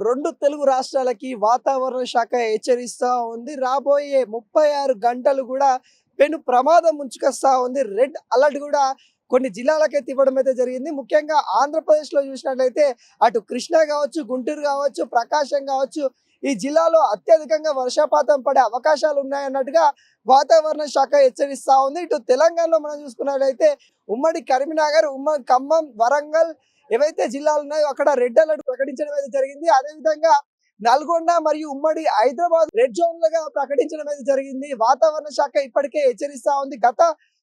రెండు తెలుగు రాష్ట్రాలకి వాతావరణ శాఖ హెచ్చరిస్తా ఉంది. రాబోయే 36 గంటలు కూడా పెను ప్రమాదం ముంచుకొస్తా ఉంది. రెడ్ అలర్ట్ కూడా కొన్ని జిల్లాలకైతే ఇవ్వడం అయితే జరిగింది. ముఖ్యంగా ఆంధ్రప్రదేశ్‌లో చూసినట్లయితే అటు కృష్ణా కావచ్చు, గుంటూరు కావచ్చు, ప్రకాశం కావచ్చు, ఈ జిల్లాలో అత్యధికంగా వర్షపాతం పడే అవకాశాలు ఉన్నాయన్నట్టుగా వాతావరణ శాఖ హెచ్చరిస్తా ఉంది. ఇటు తెలంగాణలో మనం చూసుకున్నట్లయితే ఉమ్మడి కరీంనగర్, ఉమ్మడి ఖమ్మం, వరంగల్ ఏవైతే జిల్లాలు ఉన్నాయో అక్కడ రెడ్ అలర్ట్ ప్రకటించడం అయితే జరిగింది. అదేవిధంగా నల్గొండ మరియు ఉమ్మడి హైదరాబాద్ రెడ్ జోన్లుగా ప్రకటించడం అయితే జరిగింది. వాతావరణ శాఖ ఇప్పటికే హెచ్చరిస్తా ఉంది. గత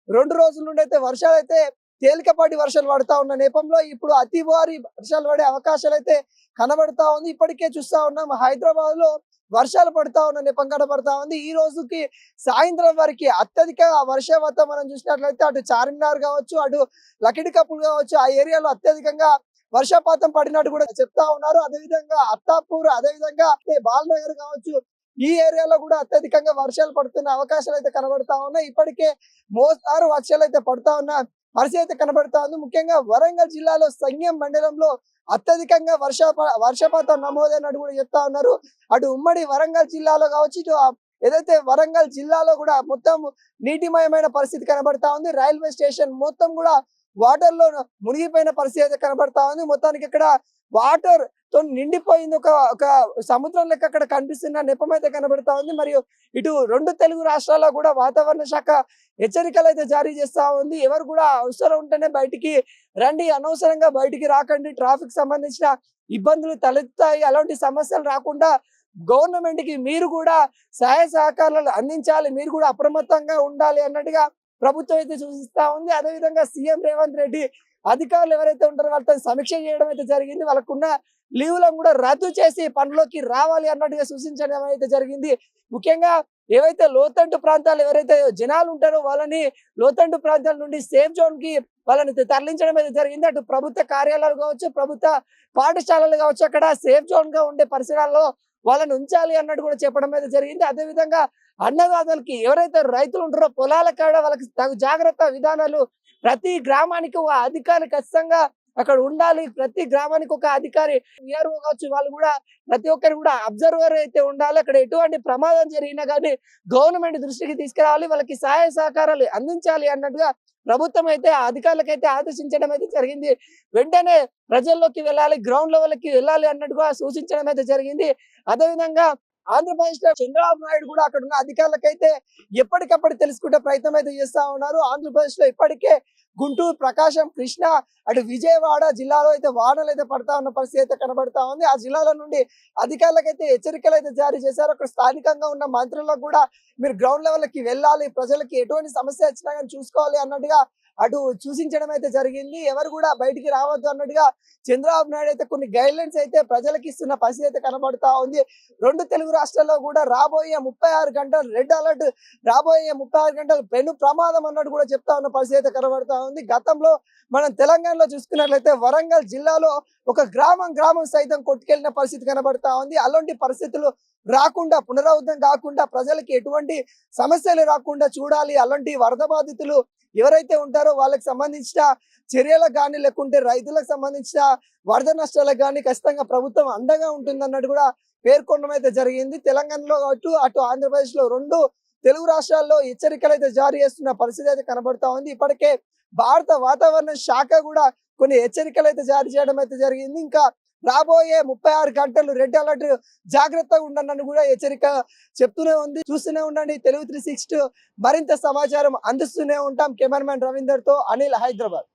2 రోజుల నుండి అయితే వర్షాలు అయితే తేలికపాటి వర్షాలు పడతా ఉన్న నేపథ్యంలో ఇప్పుడు అతి భారీ వర్షాలు పడే అవకాశాలు అయితే కనబడతా ఉంది. ఇప్పటికే చూస్తా ఉన్నాం హైదరాబాద్ లో వర్షాలు పడతా ఉన్న నేపం కనబడతా ఉంది. ఈ రోజుకి సాయంత్రం వరకు అత్యధిక వర్షపాతం మనం చూసినట్లయితే అటు చార్మినార్ కావచ్చు, అటు లకిడికప్పులు కావచ్చు, ఆ ఏరియాలో అత్యధికంగా వర్షపాతం పడినట్టు కూడా చెప్తా ఉన్నారు. అదేవిధంగా అత్తాపూర్, అదేవిధంగా బాలనగర్ కావచ్చు, ఈ ఏరియాలో కూడా అత్యధికంగా వర్షాలు పడుతున్న అవకాశాలు అయితే కనబడతా ఉన్నాయి. ఇప్పటికే మోస్తారు వర్షాలు అయితే పడతా ఉన్న పరిస్థితి అయితే కనబడతా ఉంది. ముఖ్యంగా వరంగల్ జిల్లాలో సంగెం మండలంలో అత్యధికంగా వర్షపాతం నమోదైనట్టు కూడా చెప్తా ఉన్నారు. అటు ఉమ్మడి వరంగల్ జిల్లాలో కావచ్చు, ఇటు ఏదైతే వరంగల్ జిల్లాలో కూడా మొత్తం నీటిమయమైన పరిస్థితి కనబడతా ఉంది. రైల్వే స్టేషన్ మొత్తం కూడా వాటర్ లో మునిగిపోయిన పరిస్థితి అయితే కనబడతా ఉంది. మొత్తానికి ఇక్కడ వాటర్ తో నిండిపోయింది. ఒక సముద్రం లెక్క అక్కడ కనిపిస్తున్న నెపం అయితే కనబడతా ఉంది. మరియు ఇటు 2 తెలుగు రాష్ట్రాల్లో కూడా వాతావరణ శాఖ హెచ్చరికలు అయితే జారీ చేస్తా ఉంది. ఎవరు కూడా అవసరం ఉంటేనే బయటికి రండి, అనవసరంగా బయటికి రాకండి, ట్రాఫిక్ సంబంధించిన ఇబ్బందులు తలెత్తాయి, అలాంటి సమస్యలు రాకుండా గవర్నమెంట్ కి మీరు కూడా సహాయ సహకారాలు అందించాలి, మీరు కూడా అప్రమత్తంగా ఉండాలి అన్నట్టుగా ప్రభుత్వం అయితే సూచిస్తా ఉంది. అదేవిధంగా సీఎం రేవంత్ రెడ్డి అధికారులు ఎవరైతే ఉంటారో వాళ్ళతో సమీక్ష చేయడం అయితే జరిగింది. వాళ్ళకున్న లీవ్లను కూడా రద్దు చేసి పనిలోకి రావాలి అన్నట్టుగా సూచించడం అయితే జరిగింది. ముఖ్యంగా ఏవైతే లోతంటు ప్రాంతాలు ఎవరైతే జనాలు ఉంటారో వాళ్ళని లోతంటు ప్రాంతాల నుండి సేఫ్ జోన్ కి వాళ్ళని తరలించడం అయితే జరిగింది. అటు ప్రభుత్వ కార్యాలయాలు కావచ్చు, ప్రభుత్వ పాఠశాలలు కావచ్చు, అక్కడ సేఫ్ జోన్ గా ఉండే పరిసరాల్లో వాళ్ళని ఉంచాలి అన్నట్టు కూడా చెప్పడం అయితే జరిగింది. అదేవిధంగా అన్నదాతలకి ఎవరైతే రైతులు ఉంటారో పొలాల కాడ వాళ్ళకి తగు జాగ్రత్త విధానాలు ప్రతి గ్రామానికి ఒక అధికారి ఖచ్చితంగా అక్కడ ఉండాలి. ప్రతి గ్రామానికి ఒక అధికారి విఆర్ఓ కావచ్చు, వాళ్ళు కూడా ప్రతి ఒక్కరు కూడా అబ్జర్వర్ అయితే ఉండాలి. అక్కడ ఎటువంటి ప్రమాదం జరిగినా కానీ గవర్నమెంట్ దృష్టికి తీసుకురావాలి, వాళ్ళకి సహాయ సహకారాలు అందించాలి అన్నట్టుగా ప్రభుత్వం అయితే ఆ అధికారులకైతే ఆదేశించడం అయితే జరిగింది. వెంటనే ప్రజల్లోకి వెళ్ళాలి, గ్రౌండ్ లెవెల్కి వెళ్ళాలి అన్నట్టుగా సూచించడం అయితే జరిగింది. అదేవిధంగా ఆంధ్రప్రదేశ్ లో చంద్రబాబు నాయుడు కూడా అక్కడ ఉన్న అధికారులకైతే ఎప్పటికప్పుడు తెలుసుకుంటే ప్రయత్నం అయితే చేస్తా ఉన్నారు. ఆంధ్రప్రదేశ్ లో ఇప్పటికే గుంటూరు, ప్రకాశం, కృష్ణా, అటు విజయవాడ జిల్లాలో అయితే వానలు అయితే పడతా ఉన్న పరిస్థితి అయితే కనబడతా ఉంది. ఆ జిల్లాల నుండి అధికారులకైతే హెచ్చరికలు అయితే జారీ చేశారు. అక్కడ స్థానికంగా ఉన్న మంత్రులకు కూడా మీరు గ్రౌండ్ లెవెల్కి వెళ్ళాలి, ప్రజలకి ఎటువంటి సమస్య వచ్చినా కానీ చూసుకోవాలి అన్నట్టుగా అటు సూచించడం అయితే జరిగింది. ఎవరు కూడా బయటికి రావద్దు అన్నట్టుగా చంద్రబాబు నాయుడు అయితే కొన్ని గైడ్ లైన్స్ అయితే ప్రజలకు ఇస్తున్న పరిస్థితి అయితే కనబడతా ఉంది. 2 తెలుగు రాష్ట్రాల్లో కూడా రాబోయే 36 గంటలు రెడ్ అలర్ట్, రాబోయే 36 గంటలు పెను ప్రమాదం అన్నట్టు కూడా చెప్తా ఉన్న పరిస్థితి అయితే కనబడతా ఉంది. గతంలో మనం తెలంగాణలో చూసుకున్నట్లయితే వరంగల్ జిల్లాలో ఒక గ్రామం సైతం కొట్టుకెళ్లిన పరిస్థితి కనబడతా ఉంది. అలాంటి పరిస్థితులు రాకుండా, పునరావృతం కాకుండా, ప్రజలకి ఎటువంటి సమస్యలు రాకుండా చూడాలి. అలాంటి వరద బాధితులు ఎవరైతే ఉంటారో వాళ్ళకి సంబంధించిన చర్యలకు కానీ, లేకుంటే రైతులకు సంబంధించిన వరద నష్టాలకు కానీ ఖచ్చితంగా ప్రభుత్వం అండగా ఉంటుంది అన్నట్టు కూడా పేర్కొనడం అయితే జరిగింది. తెలంగాణలో అటు ఆంధ్రప్రదేశ్ లో 2 తెలుగు రాష్ట్రాల్లో హెచ్చరికలు అయితే జారీ చేస్తున్న పరిస్థితి అయితే కనబడతా ఉంది. ఇప్పటికే భారత వాతావరణ శాఖ కూడా కొన్ని హెచ్చరికలు అయితే జారీ చేయడం అయితే జరిగింది. ఇంకా రాబోయే 36 గంటలు రెడ్ అలర్ట్, జాగ్రత్తగా ఉండండి కూడా హెచ్చరిక చెప్తూనే ఉంది. చూస్తూనే ఉండండి తెలుగు 360, మరింత సమాచారం అందిస్తూనే ఉంటాం. కెమెరామెన్ రవీందర్ తో అనిల్, హైదరాబాద్.